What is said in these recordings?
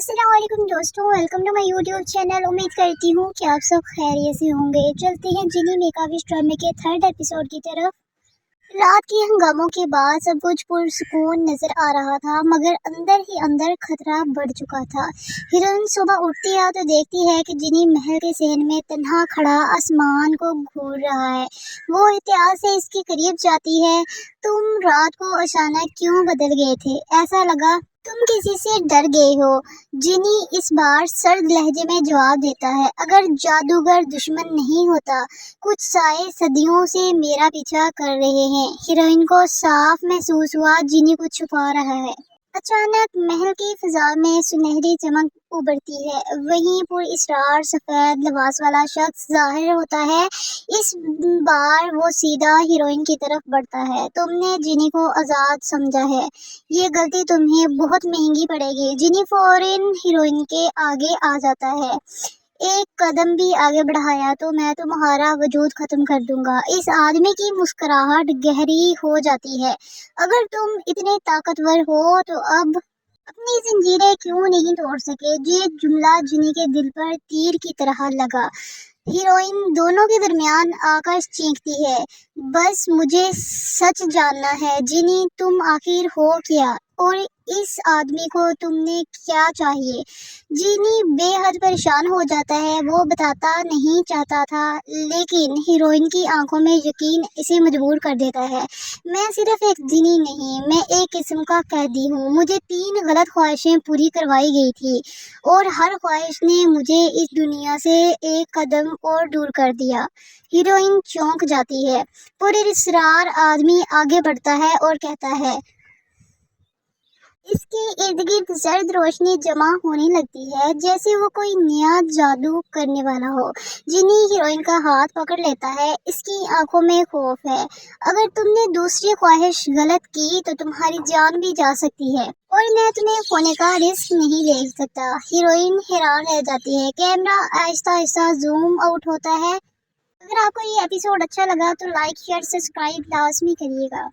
अस्सलाम वालेकुम दोस्तों, welcome to my YouTube channel. उम्मीद करती हूँ कि आप सब खैरियत से होंगे। चलते हैं जिनी मेकअप ड्रामे के थर्ड एपिसोड की तरफ। रात के हंगामों के बाद सब कुछ पुरसुकून नजर आ रहा था, मगर अंदर ही अंदर खतरा बढ़ चुका था। हीरोइन सुबह उठती है तो देखती है कि जिनी महल के सहन में तन्हा खड़ा आसमान को घूर रहा है। वो एहतियात से इसके करीब जाती है। तुम रात को अचानक क्यों बदल गए थे? ऐसा लगा तुम किसी से डर गए हो। जिनी इस बार सर्द लहजे में जवाब देता है, अगर जादूगर दुश्मन नहीं होता, कुछ साए सदियों से मेरा पीछा कर रहे हैं। हीरोइन को साफ महसूस हुआ जिनी कुछ छुपा रहा है। अचानक महल की फिजा में सुनहरी चमक उभरती है। वहीं पुरअसरार सफेद लिबास वाला शख्स जाहिर होता है। इस बार वो सीधा हीरोइन की तरफ बढ़ता है। तुमने जिनी को आजाद समझा है, ये गलती तुम्हें बहुत महंगी पड़ेगी। जिनी फौरन हीरोइन के आगे आ जाता है। एक कदम भी आगे बढ़ाया तो मैं तुम्हारा वजूद खत्म कर दूंगा। इस आदमी की मुस्कुराहट गहरी हो जाती है। अगर तुम इतने ताकतवर हो तो अब अपनी जंजीरें क्यों नहीं तोड़ सके? ये जुमला जिनी के दिल पर तीर की तरह लगा। हीरोइन दोनों के दरमियान आकर चीखती है, बस मुझे सच जानना है जिनी, तुम आखिर हो क्या, और इस आदमी को तुमने क्या चाहिए? जिनी बेहद परेशान हो जाता है। वो बताता नहीं चाहता था, लेकिन हीरोइन की आंखों में यकीन इसे मजबूर कर देता है। मैं सिर्फ एक जिनी नहीं, मैं एक किस्म का कैदी हूँ। मुझे 3 गलत ख्वाहिशें पूरी करवाई गई थी और हर ख्वाहिश ने मुझे इस दुनिया से एक कदम और दूर कर दिया। हीरोइन चौंक जाती है। पुरअसरार आदमी आगे बढ़ता है और कहता है, इसके इर्द गिर्द सर्द रोशनी जमा होने लगती है, जैसे वो कोई नया जादू करने वाला हो। जिनी हीरोइन का हाथ पकड़ लेता है। इसकी आंखों में खौफ है। अगर तुमने दूसरी ख्वाहिश गलत की तो तुम्हारी जान भी जा सकती है, और मैं तुम्हें खोने का रिस्क नहीं ले सकता। हीरोइन हैरान रह जाती है। Camera Aahista Aahista zoom out होता है। अगर आपको ये एपिसोड अच्छा लगा तो लाइक शेयर सब्सक्राइब लाजमी करिएगा।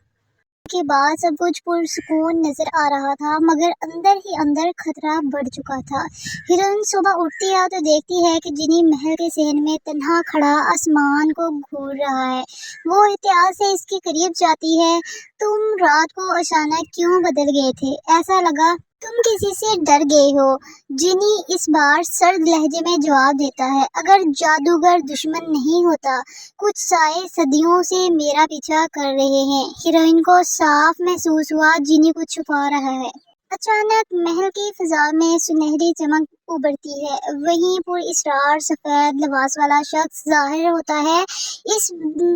के बाद सब कुछ पुरसुकून नजर आ रहा था, मगर अंदर ही अंदर खतरा बढ़ चुका था। हीरोइन सुबह उठती है तो देखती है कि जिनी महल के सहन में तन्हा खड़ा आसमान को घूर रहा है। वो एहतियात से इसके करीब जाती है। तुम रात को अचानक क्यों बदल गए थे? ऐसा लगा तुम किसी से डर गए हो। जिनी इस बार सर्द लहजे में जवाब देता है, अगर जादूगर दुश्मन नहीं होता, कुछ साए सदियों से मेरा पीछा कर रहे हैं। हीरोइन को साफ महसूस हुआ जिनी कुछ छुपा रहा है। अचानक महल की फिजा में सुनहरी चमक उभरती है। वहीं पुरअसरार सफेद लिबास वाला शख्स जाहिर होता है। इस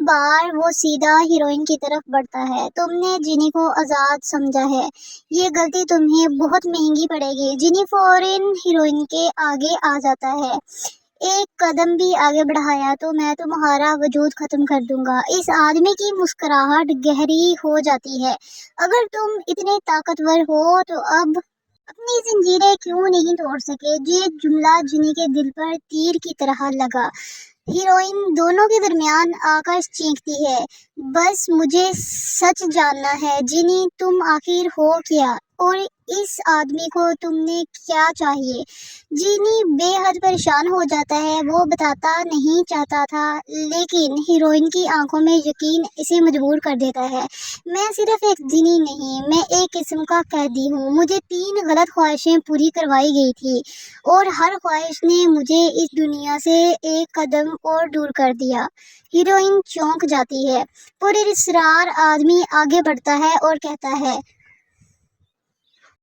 बार वो सीधा हीरोइन की तरफ बढ़ता है। तुमने जिनी को आजाद समझा है, ये गलती तुम्हें बहुत महंगी पड़ेगी। जिनी फौरन हीरोइन के आगे आ जाता है। एक कदम भी आगे बढ़ाया तो मैं तुम्हारा वजूद खत्म कर दूंगा। इस आदमी की मुस्कुराहट गहरी हो जाती है। अगर तुम इतने ताकतवर हो तो अब अपनी जंजीरें क्यों नहीं तोड़ सके? ये जुमला जिनी के दिल पर तीर की तरह लगा। हीरोइन दोनों के दरमियान आकर चीखती है, बस मुझे सच जानना है जिनी, तुम आखिर हो क्या, और इस आदमी को तुमने क्या चाहिए? जिनी बेहद परेशान हो जाता है। वो बताता नहीं चाहता था, लेकिन हीरोइन की आंखों में यकीन इसे मजबूर कर देता है। मैं सिर्फ एक जिनी नहीं, मैं एक किस्म का कैदी हूँ। मुझे 3 गलत ख्वाहिशें पूरी करवाई गई थी और हर ख्वाहिश ने मुझे इस दुनिया से एक कदम और दूर कर दिया। हीरोइन चौंक जाती है। पुरअसरार आदमी आगे बढ़ता है और कहता है,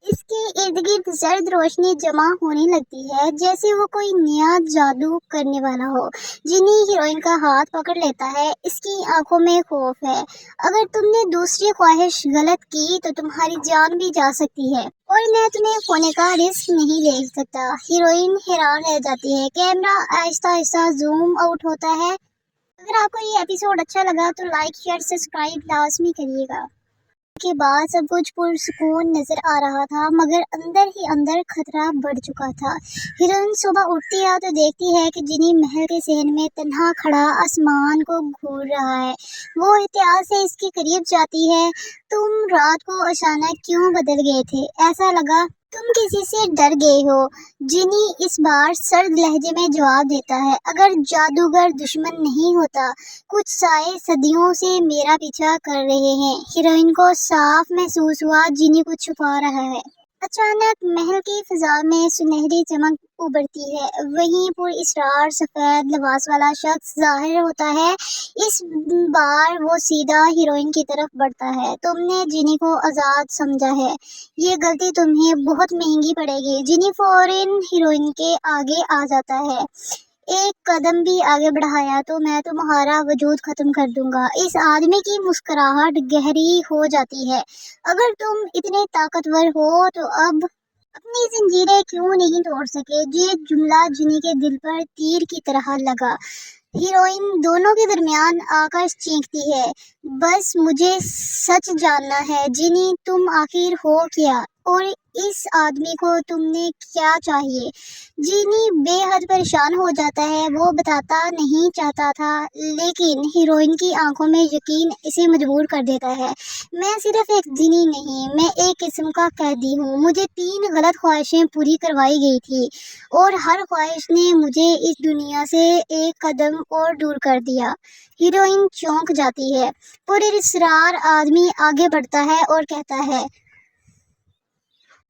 इसके इर्द गिर्द सर्द रोशनी जमा होने लगती है, जैसे वो कोई नया जादू करने वाला हो। जिनी हीरोइन का हाथ पकड़ लेता है। इसकी आंखों में खौफ है। अगर तुमने दूसरी ख्वाहिश गलत की तो तुम्हारी जान भी जा सकती है, और मैं तुम्हें खोने का रिस्क नहीं ले सकता। हीरोइन हैरान रह जाती है। Camera Aahista Aahista zoom out होता है। अगर आपको ये एपिसोड अच्छा लगा तो लाइक शेयर सब्सक्राइब लाजमी करिएगा। के बाद सब कुछ पुरसुकून नजर आ रहा था, मगर अंदर ही अंदर खतरा बढ़ चुका था। हीरोइन सुबह उठती है तो देखती है कि जिनी महल के सहन में तन्हा खड़ा आसमान को घूर रहा है। वो एहतियात से इसके करीब जाती है। तुम रात को अचानक क्यों बदल गए थे? ऐसा लगा तुम किसी से डर गए हो। जिनी इस बार सर्द लहजे में जवाब देता है, अगर जादूगर दुश्मन नहीं होता, कुछ साए सदियों से मेरा पीछा कर रहे हैं। हीरोइन को साफ महसूस हुआ जिनी कुछ छुपा रहा है। अचानक महल की फिजा में सुनहरी चमक उभरती है। वहीं पुरअसरार सफेद लिबास वाला शख्स जाहिर होता है। इस बार वो सीधा हीरोइन की तरफ बढ़ता है। तुमने जिनी को आजाद समझा है, ये गलती तुम्हें बहुत महंगी पड़ेगी। जिनी फौरन हीरोइन के आगे आ जाता है। एक कदम भी आगे बढ़ाया तो मैं तुम्हारा वजूद खत्म कर दूंगा। इस आदमी की मुस्कुराहट गहरी हो जाती है। अगर तुम इतने ताकतवर हो तो अब अपनी जंजीरें क्यों नहीं तोड़ सके। ये जुमला जिनी के दिल पर तीर की तरह लगा। हीरोइन दोनों के दरमियान आकर चीखती है, बस मुझे सच जानना है जिनी, तुम आखिर हो क्या, और इस आदमी को तुमने क्या चाहिए। जिनी बेहद परेशान हो जाता है। वो बताता नहीं चाहता था, लेकिन हीरोइन की आंखों में यकीन इसे मजबूर कर देता है। मैं सिर्फ एक जिनी नहीं, मैं एक किस्म का कैदी हूँ। मुझे 3 गलत ख्वाहिशें पूरी करवाई गई थी और हर ख्वाहिश ने मुझे इस दुनिया से एक कदम और दूर कर दिया। हीरोइन चौंक जाती है। पुरअसरार आदमी आगे बढ़ता है और कहता है,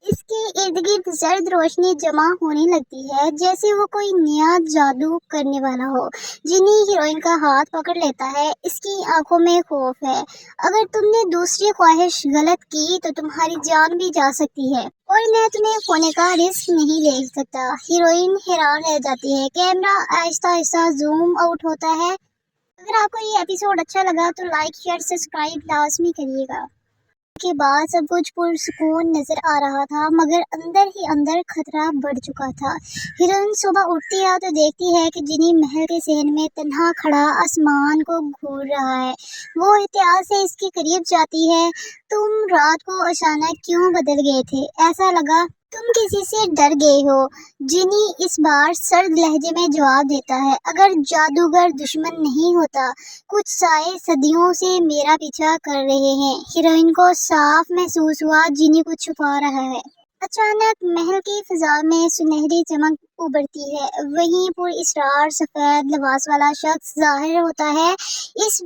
इसके इर्द गिर्द सर्द रोशनी जमा होने लगती है, जैसे वो कोई नया जादू करने वाला हो। जिनी हीरोइन का हाथ पकड़ लेता है। इसकी आंखों में खौफ है। अगर तुमने दूसरी ख्वाहिश गलत की तो तुम्हारी जान भी जा सकती है, और मैं तुम्हें खोने का रिस्क नहीं ले सकता। हीरोइन हैरान रह जाती है। Camera Aahista Aahista zoom out होता है। अगर आपको ये एपिसोड अच्छा लगा तो लाइक शेयर सब्सक्राइब लाजमी करिएगा। के बाद सब कुछ पुरसुकून नजर आ रहा था, मगर अंदर ही अंदर खतरा बढ़ चुका था। हीरोइन सुबह उठती है तो देखती है कि जिनी महल के सहन में तन्हा खड़ा आसमान को घूर रहा है। वो एहतियात से इसके करीब जाती है। तुम रात को अचानक क्यों बदल गए थे? ऐसा लगा तुम किसी से डर गए हो। जिनी इस बार सर्द लहजे में जवाब देता है, अगर जादूगर दुश्मन नहीं होता, कुछ साए सदियों से मेरा पीछा कर रहे हैं। हीरोइन को साफ महसूस हुआ जिनी कुछ छुपा रहा है। अचानक महल की फिजा में सुनहरी चमक उभरती है। वहीं पुरअसरार सफेद लिबास वाला शख्स जाहिर होता है। इस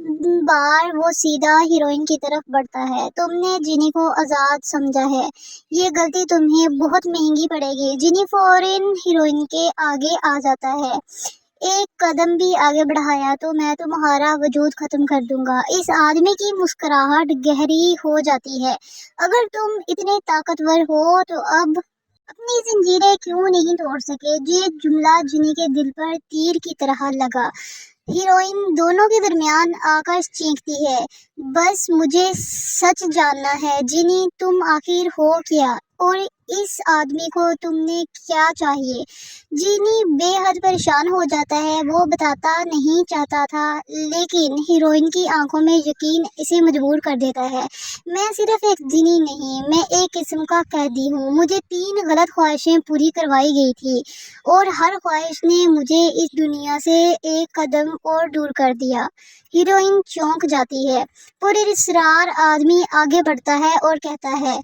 बार वो सीधा हीरोइन की तरफ बढ़ता है। तुमने जिनी को आजाद समझा है, ये गलती तुम्हें बहुत महंगी पड़ेगी। जिनी फौरन हीरोइन के आगे आ जाता है। एक कदम भी आगे बढ़ाया तो मैं तुम्हारा वजूद खत्म कर दूंगा। इस आदमी की मुस्कुराहट गहरी हो जाती है। अगर तुम इतने ताकतवर हो तो अब अपनी जंजीरें क्यों नहीं तोड़ सके। ये जुमला जिनी के दिल पर तीर की तरह लगा। हीरोइन दोनों के दरमियान आकर चीखती है, बस मुझे सच जानना है जिनी, तुम आखिर हो क्या, और इस आदमी को तुमने क्या चाहिए। जिनी बेहद परेशान हो जाता है। वो बताता नहीं चाहता था, लेकिन हीरोइन की आंखों में यकीन इसे मजबूर कर देता है। मैं सिर्फ एक जिनी नहीं, मैं एक किस्म का कैदी हूँ। मुझे 3 गलत ख्वाहिशें पूरी करवाई गई थी और हर ख्वाहिश ने मुझे इस दुनिया से एक कदम और दूर कर दिया। हीरोइन चौंक जाती है। पुरअसरार आदमी आगे बढ़ता है और कहता है,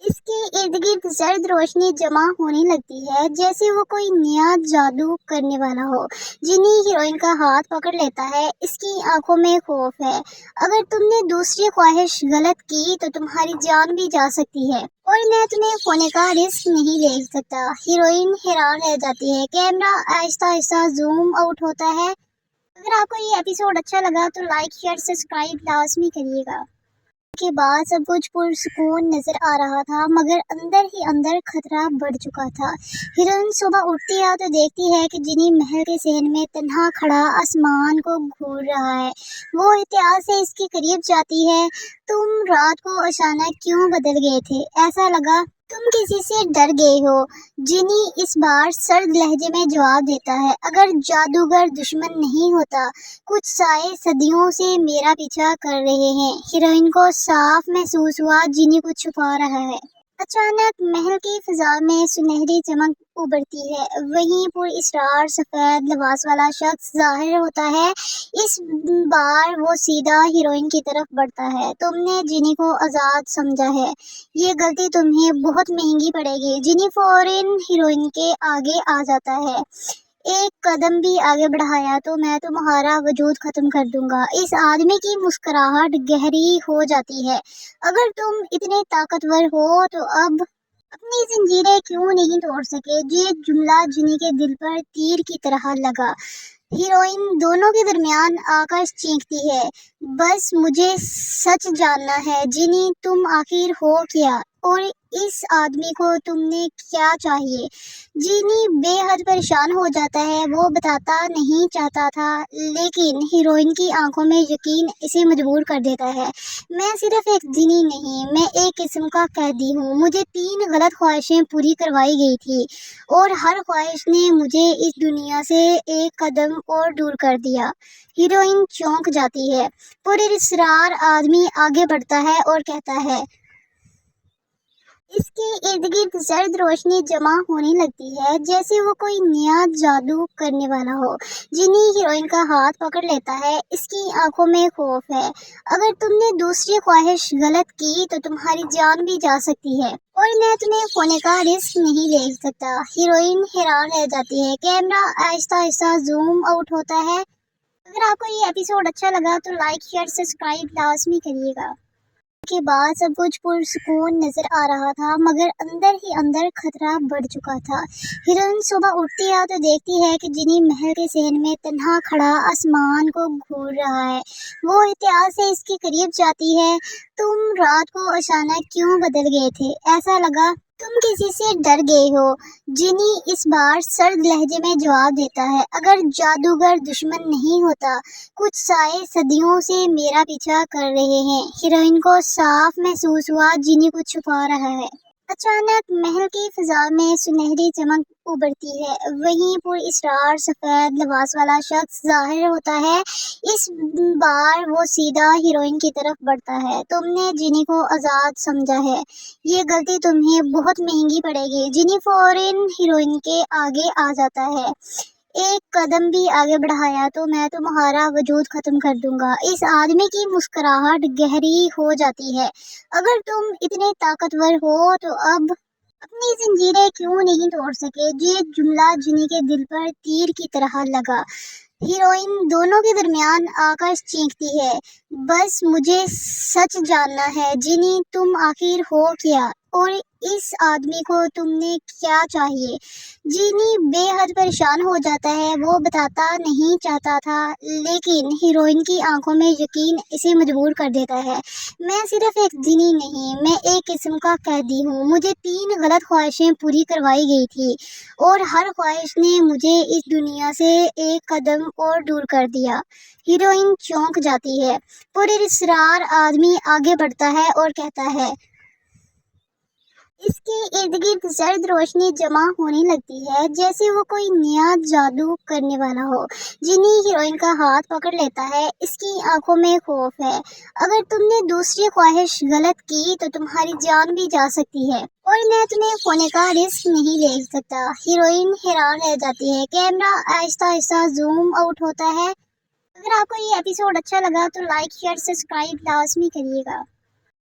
इसके इर्द गिर्द सर्द रोशनी जमा होने लगती है, जैसे वो कोई नया जादू करने वाला हो। जिनी हीरोइन का हाथ पकड़ लेता है। इसकी आंखों में खौफ है। अगर तुमने दूसरी ख्वाहिश गलत की तो तुम्हारी जान भी जा सकती है, और मैं तुम्हें खोने का रिस्क नहीं ले सकता। हीरोइन हैरान रह जाती है। Camera Aahista Aahista zoom out होता है। अगर आपको ये एपिसोड अच्छा लगा तो लाइक शेयर सब्सक्राइब लाजमी करिएगा। के बाद सब कुछ पुरसुकून नजर आ रहा था, मगर अंदर ही अंदर खतरा बढ़ चुका था। हीरोइन सुबह उठती है तो देखती है कि जिनी महल के सहन में तन्हा खड़ा आसमान को घूर रहा है। वो एहतियात से इसके करीब जाती है। तुम रात को अचानक क्यों बदल गए थे? ऐसा लगा तुम किसी से डर गए हो। जिनी इस बार सर्द लहजे में जवाब देता है, अगर जादूगर दुश्मन नहीं होता, कुछ साए सदियों से मेरा पीछा कर रहे हैं। हीरोइन को साफ महसूस हुआ जिनी कुछ छुपा रहा है। अचानक महल की फिजा में सुनहरी चमक उभरती है। वहीं पुरअसरार सफेद लिबास वाला शख्स जाहिर होता है। इस बार वो सीधा हीरोइन की तरफ बढ़ता है। तुमने जिनी को आजाद समझा है, ये गलती तुम्हें बहुत महंगी पड़ेगी। जिनी फौरन हीरोइन के आगे आ जाता है। एक कदम भी आगे बढ़ाया तो मैं तुम्हारा वजूद खत्म कर दूंगा। इस आदमी की मुस्कुराहट गहरी हो जाती है। अगर तुम इतने ताकतवर हो तो अब अपनी जंजीरें क्यों नहीं तोड़ सके। ये जुमला जिनी के दिल पर तीर की तरह लगा। हीरोइन दोनों के दरमियान आकर चीखती है, बस मुझे सच जानना है जिनी, तुम आखिर हो क्या, और इस आदमी को तुमने क्या चाहिए। जिनी बेहद परेशान हो जाता है। वो बताता नहीं चाहता था, लेकिन हीरोइन की आंखों में यकीन इसे मजबूर कर देता है। मैं सिर्फ एक जिनी नहीं, मैं एक किस्म का कैदी हूँ। मुझे 3 गलत ख्वाहिशें पूरी करवाई गई थी और हर ख्वाहिश ने मुझे इस दुनिया से एक कदम और दूर कर दिया। हीरोइन चौंक जाती है। पुरअसरार आदमी आगे बढ़ता है और कहता है, इसके इर्द गिर्द सर्द रोशनी जमा होने लगती है, जैसे वो कोई नया जादू करने वाला हो। जिनी हीरोइन का हाथ पकड़ लेता है। इसकी आंखों में खौफ है। अगर तुमने दूसरी ख्वाहिश गलत की तो तुम्हारी जान भी जा सकती है, और मैं तुम्हें खोने का रिस्क नहीं ले सकता। हीरोइन हैरान रह जाती है। Camera Aahista Aahista zoom out होता है। अगर आपको ये एपिसोड अच्छा लगा तो लाइक शेयर सब्सक्राइब लाजमी करिएगा। के बाद सब कुछ पुरसुकून नजर आ रहा था, मगर अंदर ही अंदर खतरा बढ़ चुका था। हिरन सुबह उठती है तो देखती है कि जिनी महल के सहन में तन्हा खड़ा आसमान को घूर रहा है। वो एहतियात से इसके करीब जाती है। तुम रात को अचानक क्यों बदल गए थे? ऐसा लगा तुम किसी से डर गए हो। जिनी इस बार सर्द लहजे में जवाब देता है, अगर जादूगर दुश्मन नहीं होता, कुछ साए सदियों से मेरा पीछा कर रहे हैं। हीरोइन को साफ महसूस हुआ जिनी कुछ छुपा रहा है। अचानक महल की फिजा में सुनहरी चमक उभरती है। वहीं पुरअसरार सफेद लिबास वाला शख्स जाहिर होता है। इस बार वो सीधा हीरोइन की तरफ बढ़ता है। तुमने जिनी को आजाद समझा है, ये गलती तुम्हें बहुत महंगी पड़ेगी। जिनी फौरन हीरोइन के आगे आ जाता है। एक कदम भी आगे बढ़ाया तो मैं तुम्हारा वजूद खत्म कर दूंगा। इस आदमी की मुस्कुराहट गहरी हो जाती है। अगर तुम इतने ताकतवर हो तो अब अपनी जंजीरें क्यों नहीं तोड़ सके। ये जुमला जिनी के दिल पर तीर की तरह लगा। हीरोइन दोनों के दरमियान आकर चीखती है, बस मुझे सच जानना है जिनी, तुम आखिर हो क्या, और इस आदमी को तुमने क्या चाहिए। जिनी बेहद परेशान हो जाता है। वो बताता नहीं चाहता था, लेकिन हीरोइन की आंखों में यकीन इसे मजबूर कर देता है। मैं सिर्फ एक जिनी नहीं, मैं एक किस्म का कैदी हूँ। मुझे 3 गलत ख्वाहिशें पूरी करवाई गई थी और हर ख्वाहिश ने मुझे इस दुनिया से एक कदम और दूर कर दिया। हीरोइन चौंक जाती है। पुरअसरार आदमी आगे बढ़ता है और कहता है, इसके इर्द गिर्द सर्द रोशनी जमा होने लगती है, जैसे वो कोई नया जादू करने वाला हो। जिनी हीरोइन का हाथ पकड़ लेता है। इसकी आंखों में खौफ है। अगर तुमने दूसरी ख्वाहिश गलत की तो तुम्हारी जान भी जा सकती है, और मैं तुम्हें खोने का रिस्क नहीं ले सकता। हीरोइन हैरान रह जाती है। Camera Aahista Aahista zoom out होता है। अगर आपको ये एपिसोड अच्छा लगा तो लाइक शेयर सब्सक्राइब लाजमी करिएगा।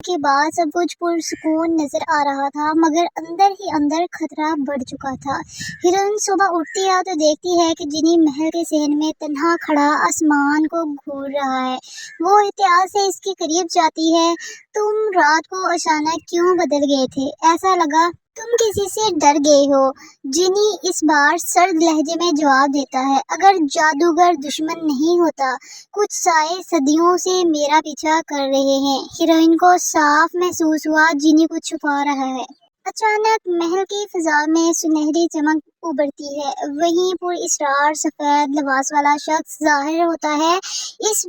के बाद सब कुछ पुरसुकून नजर आ रहा था, मगर अंदर ही अंदर खतरा बढ़ चुका था। हिरन सुबह उठती है तो देखती है कि जिनी महल के सहन में तन्हा खड़ा आसमान को घूर रहा है। वो एहतियात से इसके करीब जाती है। तुम रात को अचानक क्यों बदल गए थे? ऐसा लगा तुम किसी से डर गए हो। जिनी इस बार सर्द लहजे में जवाब देता है, अगर जादूगर दुश्मन नहीं होता, कुछ साए सदियों से मेरा पीछा कर रहे हैं। हीरोइन को साफ महसूस हुआ जिनी कुछ छुपा रहा है। अचानक महल की फिजा में सुनहरी चमक उभरती है। वहीं पुरअसरार सफेद लिबास वाला शख्स जाहिर होता है। इस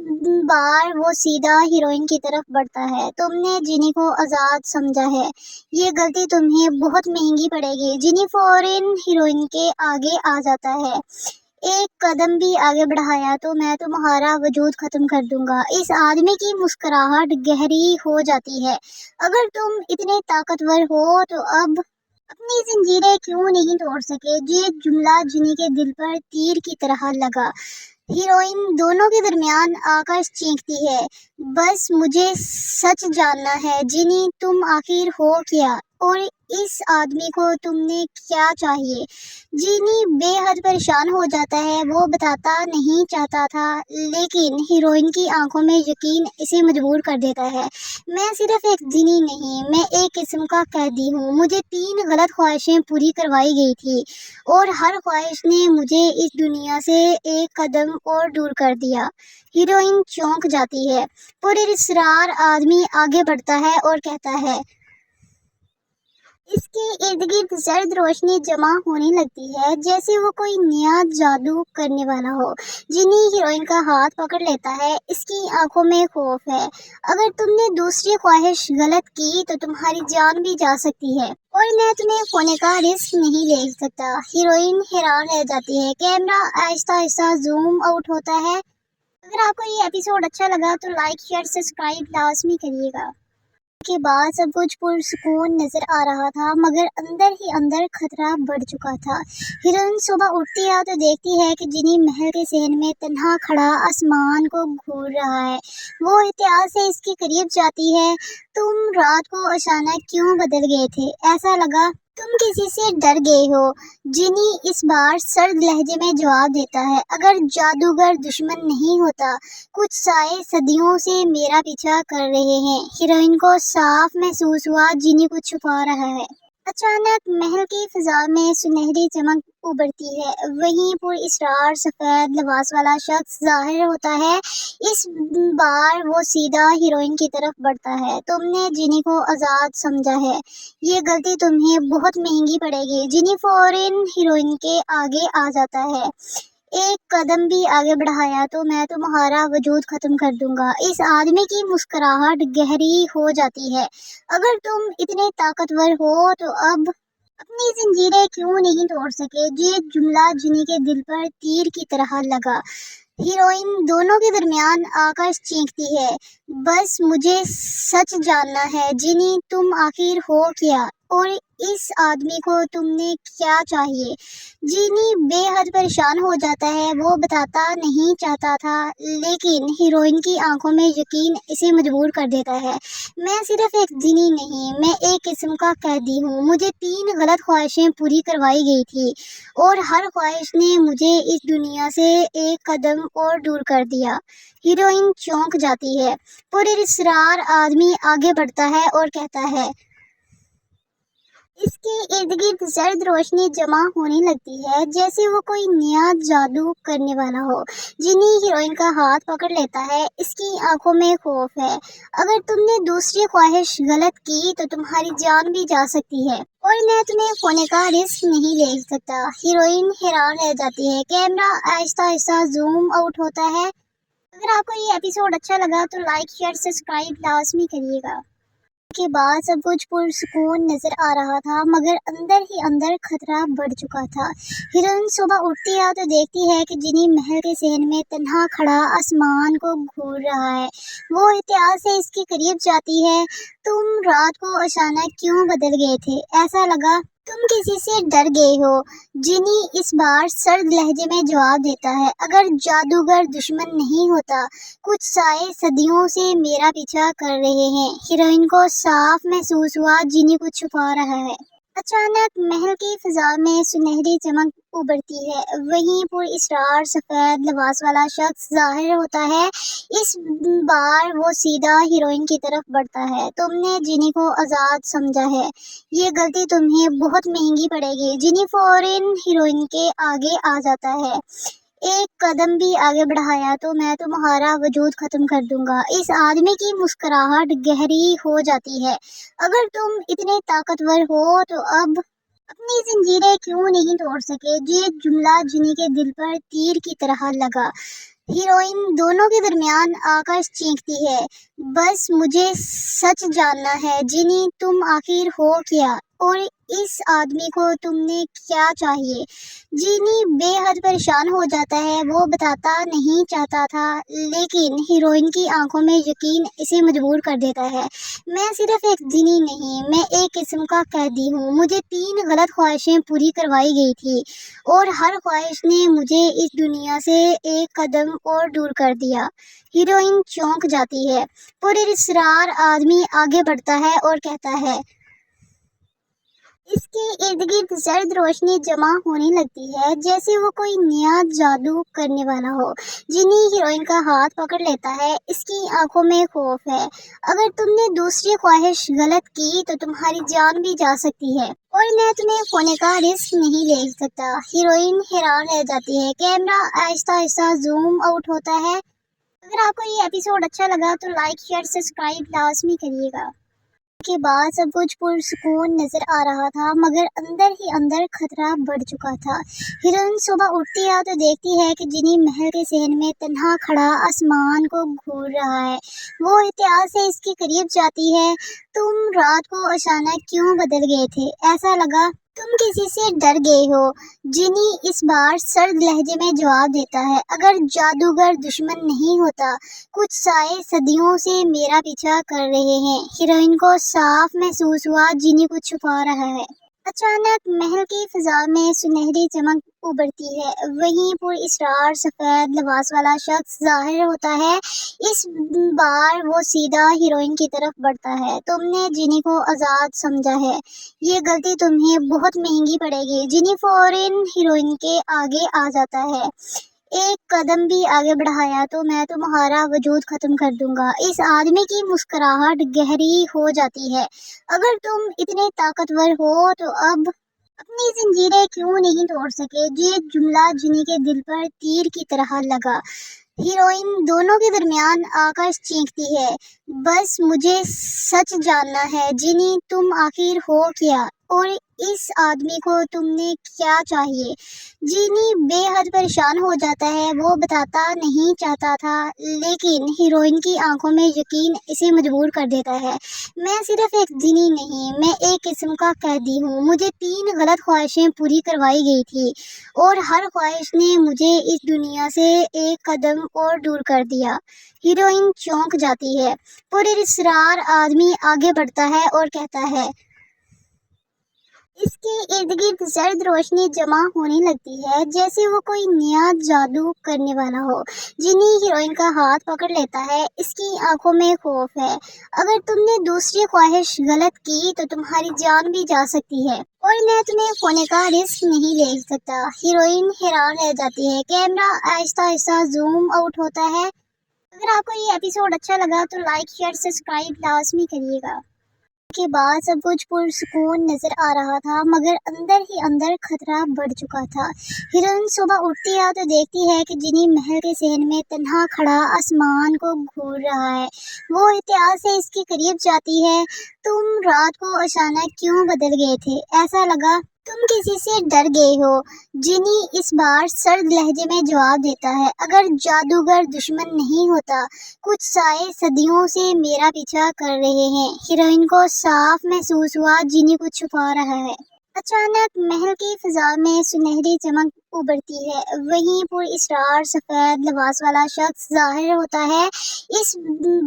बार वो सीधा हीरोइन की तरफ बढ़ता है। तुमने जिनी को आजाद समझा है, ये गलती तुम्हें बहुत महंगी पड़ेगी। जिनी फौरन हीरोइन के आगे आ जाता है। एक कदम भी आगे बढ़ाया तो मैं तुम्हारा वजूद खत्म कर दूंगा। इस आदमी की मुस्कुराहट गहरी हो जाती है। अगर तुम इतने ताकतवर हो तो अब अपनी जंजीरें क्यों नहीं तोड़ सके। ये जुमला जिनी के दिल पर तीर की तरह लगा। हीरोइन दोनों के दरमियान आकर चीखती है, बस मुझे सच जानना है जिनी, तुम आखिर हो क्या, और इस आदमी को तुमने क्या चाहिए। जिनी बेहद परेशान हो जाता है। वो बताता नहीं चाहता था, लेकिन हीरोइन की आंखों में यकीन इसे मजबूर कर देता है। मैं सिर्फ एक जिनी नहीं, मैं एक किस्म का कैदी हूँ। मुझे 3 गलत ख्वाहिशें पूरी करवाई गई थी और हर ख्वाहिश ने मुझे इस दुनिया से एक कदम और दूर कर दिया। हीरोइन चौंक जाती है। पुरस्कार आदमी आगे बढ़ता है और कहता है, इसके इर्द गिर्द सर्द रोशनी जमा होने लगती है, जैसे वो कोई नया जादू करने वाला हो। जिनी हीरोइन का हाथ पकड़ लेता है। इसकी आंखों में खौफ है। अगर तुमने दूसरी ख्वाहिश गलत की तो तुम्हारी जान भी जा सकती है, और मैं तुम्हें खोने का रिस्क नहीं ले सकता। हीरोइन हैरान रह जाती है। Camera Aahista Aahista zoom out होता है। अगर आपको ये एपिसोड अच्छा लगा तो लाइक शेयर सब्सक्राइब लाजमी करिएगा। के बाद सब कुछ पुरसुकून नजर आ रहा था, मगर अंदर ही अंदर खतरा बढ़ चुका था। हिरन सुबह उठती है तो देखती है कि जिनी महल के सहन में तन्हा खड़ा आसमान को घूर रहा है। वो एहतियात से इसके करीब जाती है। तुम रात को अचानक क्यों बदल गए थे? ऐसा लगा तुम किसी से डर गए हो। जिनी इस बार सर्द लहजे में जवाब देता है, अगर जादूगर दुश्मन नहीं होता, कुछ साए सदियों से मेरा पीछा कर रहे हैं। हीरोइन को साफ महसूस हुआ जिनी कुछ छुपा रहा है। अचानक महल की फिजा में सुनहरी चमक उभरती है। वहीं पुरस्कार सफेद लिबास वाला शख्स जाहिर होता है। इस बार वो सीधा हीरोइन की तरफ बढ़ता है। तुमने जिनी को आजाद समझा है, ये गलती तुम्हें बहुत महंगी पड़ेगी। जिनी फौरन हीरोइन के आगे आ जाता है। एक कदम भी आगे बढ़ाया तो मैं तुम्हारा वजूद खत्म कर दूंगा। इस आदमी की मुस्कुराहट गहरी हो जाती है। अगर तुम इतने ताकतवर हो तो अब अपनी जंजीरें क्यों नहीं तोड़ सके। ये जुमला जिनी के दिल पर तीर की तरह लगा। हीरोइन दोनों के दरमियान आकर चीखती है, बस मुझे सच जानना है जिनी, तुम आखिर हो क्या, और इस आदमी को तुमने क्या चाहिए। जिनी बेहद परेशान हो जाता है। वो बताता नहीं चाहता था, लेकिन हीरोइन की आंखों में यकीन इसे मजबूर कर देता है। मैं सिर्फ एक जिनी नहीं, मैं एक किस्म का कैदी हूँ। मुझे 3 गलत ख्वाहिशें पूरी करवाई गई थी और हर ख्वाहिश ने मुझे इस दुनिया से एक कदम और दूर कर दिया। हीरोइन चौंक जाती है। पुरस्कार आदमी आगे बढ़ता है और कहता है, इसके इर्द गिर्द सर्द रोशनी जमा होने लगती है, जैसे वो कोई नया जादू करने वाला हो। जिनी हीरोइन का हाथ पकड़ लेता है। इसकी आंखों में खौफ है। अगर तुमने दूसरी ख्वाहिश गलत की तो तुम्हारी जान भी जा सकती है, और मैं तुम्हें खोने का रिस्क नहीं ले सकता। हीरोइन हैरान रह जाती है। Camera Aahista Aahista zoom out होता है। अगर आपको ये एपिसोड अच्छा लगा तो लाइक शेयर सब्सक्राइब लाजमी करिएगा। के बाद सब कुछ पुरसुकून नजर आ रहा था, मगर अंदर ही अंदर खतरा बढ़ चुका था। हिरन सुबह उठती है तो देखती है कि जिनी महल के सहन में तन्हा खड़ा आसमान को घूर रहा है। वो एहतियात से इसके करीब जाती है। तुम रात को अचानक क्यों बदल गए थे? ऐसा लगा तुम किसी से डर गए हो। जिनी इस बार सर्द लहजे में जवाब देता है, अगर जादूगर दुश्मन नहीं होता, कुछ साए सदियों से मेरा पीछा कर रहे हैं। हीरोइन को साफ महसूस हुआ जिनी कुछ छुपा रहा है। अचानक महल की फिजा में सुनहरी चमक उभरती है। वहीं पुरस्कार सफेद लिबास वाला शख्स जाहिर होता है। इस बार वो सीधा हीरोइन की तरफ बढ़ता है। तुमने जिनी को आजाद समझा है, ये गलती तुम्हें बहुत महंगी पड़ेगी। जिनी फौरन हीरोइन के आगे आ जाता है। एक कदम भी आगे बढ़ाया तो मैं तुम्हारा वजूद खत्म कर दूंगा। इस आदमी की मुस्कुराहट गहरी हो जाती है। अगर तुम इतने ताकतवर हो तो अब अपनी जंजीरें क्यों नहीं तोड़ सके। ये जुमला जिनी के दिल पर तीर की तरह लगा। हीरोइन दोनों के दरमियान आकर चीखती है, बस मुझे सच जानना है जिनी, तुम आखिर हो क्या, اور اس آدمی کو تم نے کیا چاہیے؟ جینی بے حد پریشان ہو جاتا ہے، وہ بتاتا نہیں چاہتا تھا لیکن ہیروئن کی آنکھوں میں یقین اسے مجبور کر دیتا ہے۔ میں صرف ایک جینی نہیں، میں ایک قسم کا قیدی ہوں۔ مجھے 3 غلط خواہشیں پوری کروائی گئی تھی اور ہر خواہش نے مجھے اس دنیا سے ایک قدم اور دور کر دیا۔ ہیروئن چونک جاتی ہے۔ پر اصرار آدمی آگے بڑھتا ہے اور کہتا ہے۔ اس کے ارد گرد زرد روشنی جمع ہونے لگتی ہے جیسے وہ کوئی نیا جادو کرنے والا ہو۔ جینی ہیروئن کا ہاتھ پکڑ لیتا ہے، اس کی آنکھوں میں خوف ہے۔ اگر تم نے دوسری خواہش غلط کی تو تمہاری جان بھی جا سکتی ہے اور میں تمہیں کھونے کا رسک نہیں لے سکتا۔ ہیروئن حیران رہ جاتی ہے۔ کیمرہ آہستہ آہستہ زوم آؤٹ ہوتا ہے۔ اگر آپ کو یہ ایپیسوڈ اچھا لگا تو لائک شیئر سبسکرائب لازمی کریے گا۔ کے بعد سب کچھ پرسکون نظر آ رہا تھا مگر اندر ہی اندر خطرہ بڑھ چکا تھا۔ ہیروئن صبح اٹھتی ہے تو دیکھتی ہے کہ جینی محل کے صحن میں تنہا کھڑا آسمان کو گھور رہا ہے۔ وہ احتیاط سے اس کے قریب جاتی ہے۔ تم رات کو اچانک کیوں بدل گئے تھے؟ ایسا لگا تم کسی سے ڈر گئے ہو۔ جینی اس بار سرد لہجے میں جواب دیتا ہے، اگر جادوگر دشمن نہیں ہوتا، کچھ سائے صدیوں سے میرا پیچھا کر رہے ہیں۔ ہیروئن کو صاف محسوس ہوا جینی کچھ چھپا رہا ہے۔ اچانک محل کی فضا میں سنہری چمک ابھرتی ہے، وہیں پر اسرار سفید لباس والا شخص ظاہر ہوتا ہے۔ اس بار وہ سیدھا ہیروئن کی طرف بڑھتا ہے۔ تم نے جینی کو آزاد سمجھا ہے، یہ غلطی تمہیں بہت مہنگی پڑے گی۔ جینی فوراً ہیروئن کے آگے آ جاتا ہے، ایک قدم بھی آگے بڑھایا تو میں تمہارا وجود ختم کر دوں گا۔ اس آدمی کی مسکراہٹ گہری ہو جاتی ہے، اگر تم اتنے طاقتور ہو تو اب اپنی زنجیریں کیوں نہیں توڑ سکے؟ یہ جملہ جینی کے دل پر تیر کی طرح لگا۔ ہیروئن دونوں کے درمیان آ کر چیختی ہے، بس مجھے سچ جاننا ہے جینی، تم آخر ہو کیا اور اس آدمی کو تم نے کیا چاہیے؟ جینی بے حد پریشان ہو جاتا ہے، وہ بتاتا نہیں چاہتا تھا لیکن ہیروئن کی آنکھوں میں یقین اسے مجبور کر دیتا ہے۔ میں صرف ایک جینی نہیں، میں ایک قسم کا قیدی ہوں۔ مجھے 3 غلط خواہشیں پوری کروائی گئی تھی اور ہر خواہش نے مجھے اس دنیا سے ایک قدم اور دور کر دیا۔ ہیروئن چونک جاتی ہے۔ پر اصرار آدمی آگے بڑھتا ہے اور کہتا ہے۔ اس کے ارد گرد زرد روشنی جمع ہونے لگتی ہے جیسے وہ کوئی نیا جادو کرنے والا ہو۔ جینی ہیروئن کا ہاتھ پکڑ لیتا ہے، اس کی آنکھوں میں خوف ہے۔ اگر تم نے دوسری خواہش غلط کی تو تمہاری جان بھی جا سکتی ہے اور میں تمہیں کھونے کا رسک نہیں لے سکتا۔ ہیروئن حیران رہ جاتی ہے۔ کیمرہ آہستہ آہستہ زوم آؤٹ ہوتا ہے۔ اگر آپ کو یہ ایپیسوڈ اچھا لگا تو لائک شیئر سبسکرائب لازمی کریے گا۔ کے بعد سب کچھ پرسکون نظر آ رہا تھا مگر اندر ہی اندر خطرہ بڑھ چکا تھا۔ ہیروئن صبح اٹھتی ہے تو دیکھتی ہے کہ جینی محل کے صحن میں تنہا کھڑا آسمان کو گھور رہا ہے۔ وہ احتیاط سے اس کے قریب جاتی ہے، تم رات کو اچانک کیوں بدل گئے تھے؟ ایسا لگا تم کسی سے ڈر گئے ہو۔ جینی اس بار سرد لہجے میں جواب دیتا ہے، اگر جادوگر دشمن نہیں ہوتا، کچھ سائے صدیوں سے میرا پیچھا کر رہے ہیں۔ ہیروئن کو صاف محسوس ہوا جینی کچھ چھپا رہا ہے۔ اچانک محل کی فضا میں سنہری چمک ابھرتی ہے، وہیں پر اسرار سفید لباس والا شخص ظاہر ہوتا ہے۔ اس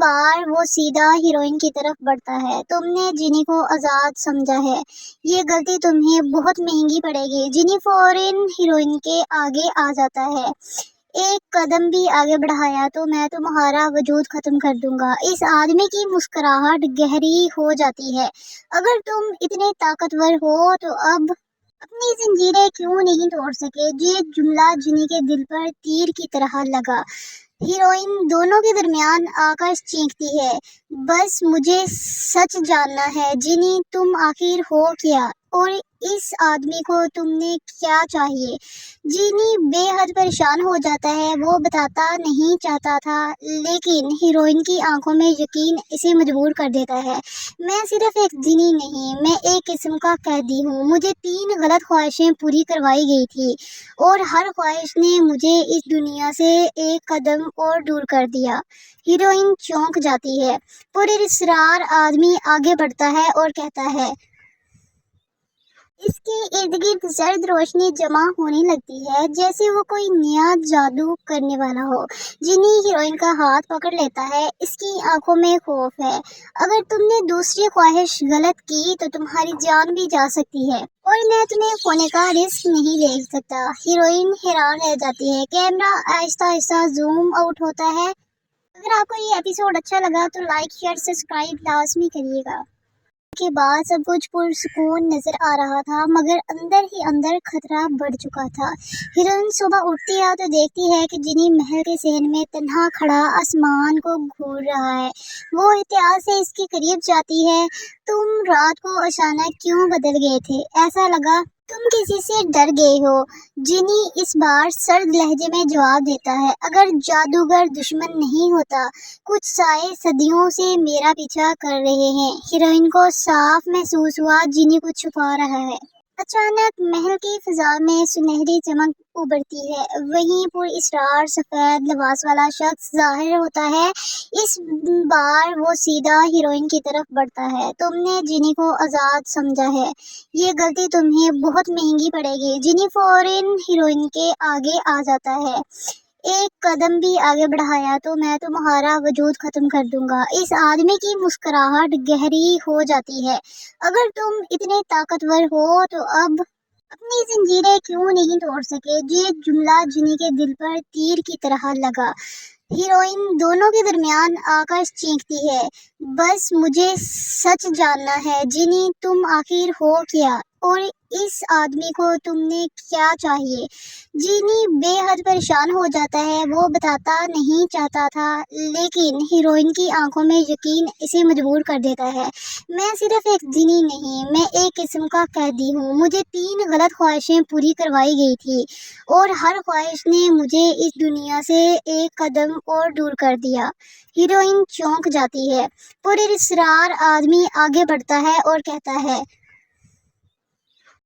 بار وہ سیدھا ہیروئن کی طرف بڑھتا ہے۔ تم نے جینی کو آزاد سمجھا ہے، یہ غلطی تمہیں بہت مہنگی پڑے گی۔ جینی فوراً ہیروئن کے آگے آ جاتا ہے، ایک قدم بھی آگے بڑھایا تو میں تمہارا وجود ختم کر دوں گا۔ اس آدمی کی مسکراہٹ گہری ہو جاتی ہے، اگر تم اتنے طاقتور ہو تو اب اپنی زنجیریں کیوں نہیں توڑ سکے؟ یہ جملہ جینی کے دل پر تیر کی طرح لگا۔ ہیروئن دونوں کے درمیان آ کر چیختی ہے، بس مجھے سچ جاننا ہے جینی، تم آخر ہو کیا اور اس آدمی کو تم نے کیا چاہیے؟ جینی بے حد پریشان ہو جاتا ہے، وہ بتاتا نہیں چاہتا تھا لیکن ہیروئن کی آنکھوں میں یقین اسے مجبور کر دیتا ہے۔ میں صرف ایک جینی نہیں، میں ایک قسم کا قیدی ہوں۔ مجھے 3 غلط خواہشیں پوری کروائی گئی تھی اور ہر خواہش نے مجھے اس دنیا سے ایک قدم اور دور کر دیا۔ ہیروئن چونک جاتی ہے۔ پر اصرار آدمی آگے بڑھتا ہے اور کہتا ہے۔ اس کے ارد گرد زرد روشنی جمع ہونے لگتی ہے جیسے وہ کوئی نیا جادو کرنے والا ہو۔ جینی ہیروئن کا ہاتھ پکڑ لیتا ہے، اس کی آنکھوں میں خوف ہے۔ اگر تم نے دوسری خواہش غلط کی تو تمہاری جان بھی جا سکتی ہے اور میں تمہیں کھونے کا رسک نہیں لے سکتا۔ ہیروئن حیران رہ جاتی ہے۔ کیمرہ آہستہ آہستہ زوم آؤٹ ہوتا ہے۔ اگر آپ کو یہ ایپیسوڈ اچھا لگا تو لائک شیئر سبسکرائب لازمی کریے گا۔ کے بعد سب کچھ پرسکون نظر آ رہا تھا مگر اندر ہی اندر خطرہ بڑھ چکا تھا۔ ہیروئن صبح اٹھتی ہے تو دیکھتی ہے کہ جینی محل کے صحن میں تنہا کھڑا آسمان کو گھور رہا ہے۔ وہ احتیاط سے اس کے قریب جاتی ہے۔ تم رات کو اچانک کیوں بدل گئے تھے؟ ایسا لگا تم کسی سے ڈر گئے ہو۔ جینی اس بار سرد لہجے میں جواب دیتا ہے، اگر جادوگر دشمن نہیں ہوتا، کچھ سائے صدیوں سے میرا پیچھا کر رہے ہیں۔ ہیروئن کو صاف محسوس ہوا جینی کچھ چھپا رہا ہے۔ اچانک محل کی فضا میں سنہری چمک ابھرتی ہے۔ وہیں پر اسرار سفید لباس والا شخص ظاہر ہوتا ہے۔ اس بار وہ سیدھا ہیروئن کی طرف بڑھتا ہے۔ تم نے جینی کو آزاد سمجھا ہے، یہ غلطی تمہیں بہت مہنگی پڑے گی۔ جینی فوراً ہیروئن کے آگے آ جاتا ہے، ایک قدم بھی آگے بڑھایا تو میں تمہارا وجود ختم کر دوں گا۔ اس آدمی کی مسکراہٹ گہری ہو جاتی ہے، اگر تم اتنے طاقتور ہو تو اب اپنی زنجیریں کیوں نہیں توڑ سکے؟ یہ جملہ جینی کے دل پر تیر کی طرح لگا۔ ہیروئن دونوں کے درمیان آ کر چیختی ہے، بس مجھے سچ جاننا ہے جینی، تم آخر ہو کیا اور اس آدمی کو تم نے کیا چاہیے؟ جینی بے حد پریشان ہو جاتا ہے۔ وہ بتاتا نہیں چاہتا تھا لیکن ہیروئن کی آنکھوں میں یقین اسے مجبور کر دیتا ہے۔ میں صرف ایک جینی نہیں، میں ایک قسم کا قیدی ہوں۔ مجھے 3 غلط خواہشیں پوری کروائی گئی تھی اور ہر خواہش نے مجھے اس دنیا سے ایک قدم اور دور کر دیا۔ ہیروئن چونک جاتی ہے۔ پراسرار آدمی آگے بڑھتا ہے اور کہتا ہے،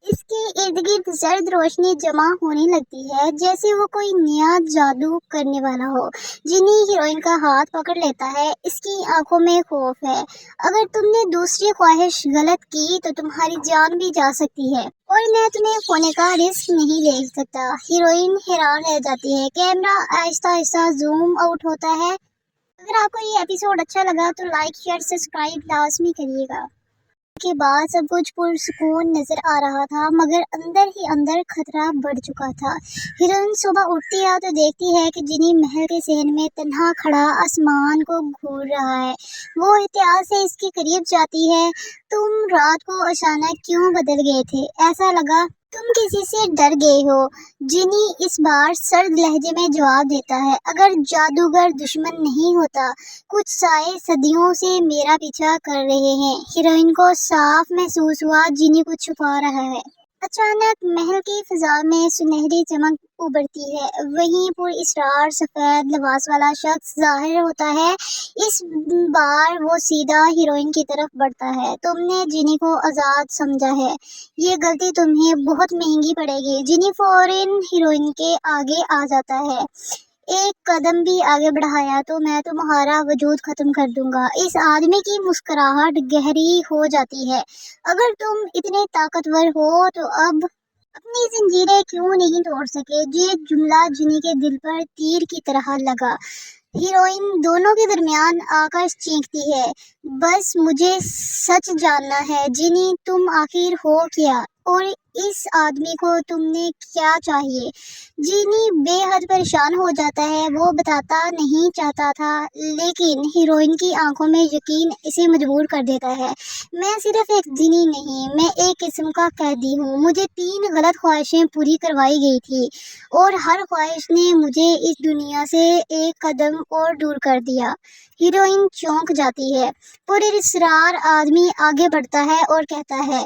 اس کے ارد گرد زرد روشنی جمع ہونے لگتی ہے جیسے وہ کوئی نیا جادو کرنے والا ہو۔ جینی ہیروئن کا ہاتھ پکڑ لیتا ہے، اس کی آنکھوں میں خوف ہے۔ اگر تم نے دوسری خواہش غلط کی تو تمہاری جان بھی جا سکتی ہے اور میں تمہیں کھونے کا رسک نہیں لے سکتا۔ ہیروئن حیران رہ جاتی ہے۔ کیمرہ آہستہ آہستہ زوم آؤٹ ہوتا ہے۔ اگر آپ کو یہ ایپیسوڈ اچھا لگا تو لائک شیئر سبسکرائب لازمی کریے گا۔ کے بعد سب کچھ پرسکون نظر آ رہا تھا مگر اندر ہی اندر خطرہ بڑھ چکا تھا۔ ہیروئن صبح اٹھتی ہے تو دیکھتی ہے کہ جینی محل کے صحن میں تنہا کھڑا آسمان کو گھور رہا ہے۔ وہ احتیاط سے اس کے قریب جاتی ہے، تم رات کو اچانک کیوں بدل گئے تھے؟ ایسا لگا تم کسی سے ڈر گئے ہو۔ جینی اس بار سرد لہجے میں جواب دیتا ہے، اگر جادوگر دشمن نہیں ہوتا، کچھ سائے صدیوں سے میرا پیچھا کر رہے ہیں۔ ہیروئن کو صاف محسوس ہوا جینی کچھ چھپا رہا ہے۔ اچانک محل کی فضا میں سنہری چمک ابھرتی ہے۔ وہیں پر اسرار سفید لباس والا شخص ظاہر ہوتا ہے۔ اس بار وہ سیدھا ہیروئن کی طرف بڑھتا ہے۔ تم نے جینی کو آزاد سمجھا ہے، یہ غلطی تمہیں بہت مہنگی پڑے گی۔ جینی فوراً ہیروئن کے آگے آ جاتا ہے، ایک قدم بھی آگے بڑھایا تو میں تمہارا وجود ختم کر دوں گا۔ اس آدمی کی مسکراہٹ گہری ہو جاتی ہے، اگر تم اتنے طاقتور ہو تو اب اپنی زنجیریں کیوں نہیں توڑ سکے؟ یہ جملہ جینی کے دل پر تیر کی طرح لگا۔ ہیروئن دونوں کے درمیان آ کر چیختی ہے، بس مجھے سچ جاننا ہے جینی، تم آخر ہو کیا اور اس آدمی کو تم نے کیا چاہیے؟ جینی بے حد پریشان ہو جاتا ہے۔ وہ بتاتا نہیں چاہتا تھا لیکن ہیروئن کی آنکھوں میں یقین اسے مجبور کر دیتا ہے۔ میں صرف ایک جینی نہیں، میں ایک قسم کا قیدی ہوں۔ مجھے 3 غلط خواہشیں پوری کروائی گئی تھی اور ہر خواہش نے مجھے اس دنیا سے ایک قدم اور دور کر دیا۔ ہیروئن چونک جاتی ہے۔ پراسرار آدمی آگے بڑھتا ہے اور کہتا ہے،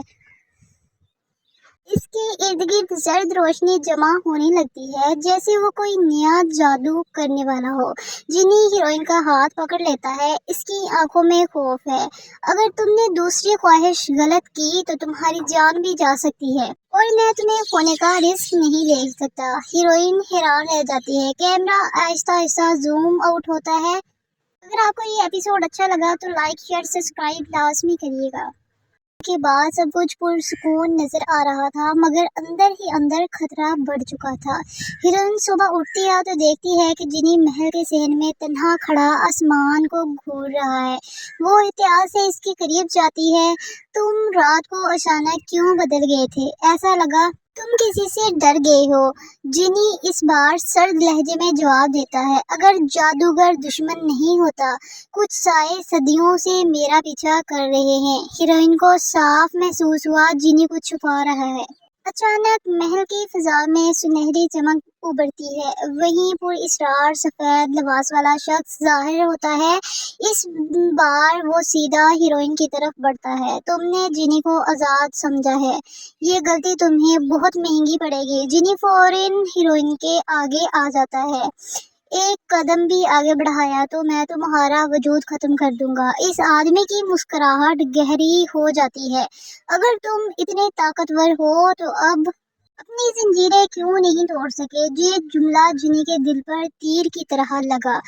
اس کے ارد گرد زرد روشنی جمع ہونے لگتی ہے جیسے وہ کوئی نیا جادو کرنے والا ہو۔ جینی ہیروئن کا ہاتھ پکڑ لیتا ہے، اس کی آنکھوں میں خوف ہے۔ اگر تم نے دوسری خواہش غلط کی تو تمہاری جان بھی جا سکتی ہے اور میں تمہیں کھونے کا رسک نہیں لے سکتا۔ ہیروئن حیران رہ جاتی ہے۔ کیمرہ آہستہ آہستہ زوم آؤٹ ہوتا ہے۔ اگر آپ کو یہ ایپیسوڈ اچھا لگا تو لائک شیئر سبسکرائب لازمی کریے گا۔ के बाद सब कुछ पुरसुकून नजर आ रहा था, मगर अंदर ही अंदर खतरा बढ़ चुका था। हीरोइन सुबह उठती है तो देखती है कि जिनी महल के सहन में तन्हा खड़ा आसमान को घूर रहा है। वो एहतियात से इसके करीब जाती है। तुम रात को अचानक क्यों बदल गए थे? ऐसा लगा तुम किसी से डर गए हो। जिनी इस बार सर्द लहजे में जवाब देता है, अगर जादूगर दुश्मन नहीं होता, कुछ साए सदियों से मेरा पीछा कर रहे हैं। हीरोइन को साफ महसूस हुआ जिनी कुछ छुपा रहा है। अचानक महल की फिजा में सुनहरी चमक उभरती है। वहीं पुर इसरार सफेद लिबास वाला शख्स जाहिर होता है। इस बार वो सीधा हीरोइन की तरफ बढ़ता है। तुमने जिनी को आजाद समझा है, ये गलती तुम्हें बहुत महंगी पड़ेगी। जिनी फौरन हीरोइन के आगे आ जाता है। एक कदम भी आगे बढ़ाया तो मैं तुम्हारा वजूद खत्म कर दूंगा। इस आदमी की मुस्कुराहट गहरी हो जाती है। अगर तुम इतने ताकतवर हो तो अब अपनी जंजीरें क्यों नहीं तोड़ सके? ये जुमला जिनी के दिल पर तीर की तरह लगा।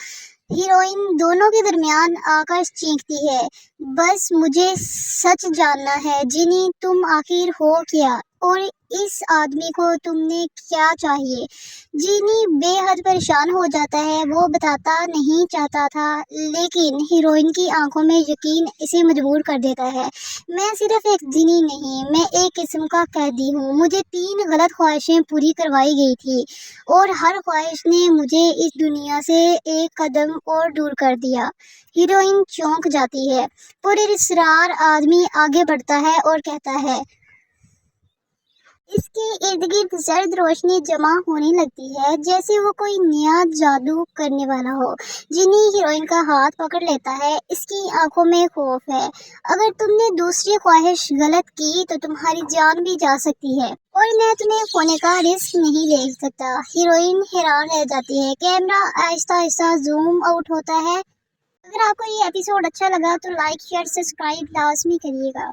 हीरोइन दोनों के दरमियान आकर चीखती है, बस मुझे सच जानना है जिनी, तुम आखिर हो क्या, और इस आदमी को तुमने क्या चाहिए? जिनी बेहद परेशान हो जाता है। वो बताता नहीं चाहता था, लेकिन हीरोइन की आंखों में यकीन इसे मजबूर कर देता है। मैं सिर्फ एक जिनी नहीं, मैं एक किस्म का कैदी हूँ। मुझे 3 गलत ख्वाहिशें पूरी करवाई गई थी और हर ख्वाहिश ने मुझे इस दुनिया से एक कदम और दूर कर दिया। हीरोइन चौंक जाती है। पुरस्कार आदमी आगे बढ़ता है और कहता है, इसके इर्द गिर्द सर्द रोशनी जमा होने लगती है, जैसे वो कोई नया जादू करने वाला हो। जिनी हीरोइन का हाथ पकड़ लेता है। इसकी आंखों में खौफ है। अगर तुमने दूसरी ख्वाहिश गलत की तो तुम्हारी जान भी जा सकती है, और मैं तुम्हें खोने का रिस्क नहीं ले सकता। हीरोइन हैरान रह जाती है। Camera Aahista Aahista zoom out होता है। अगर आपको ये एपिसोड अच्छा लगा तो लाइक शेयर सब्सक्राइब लाजमी करिएगा।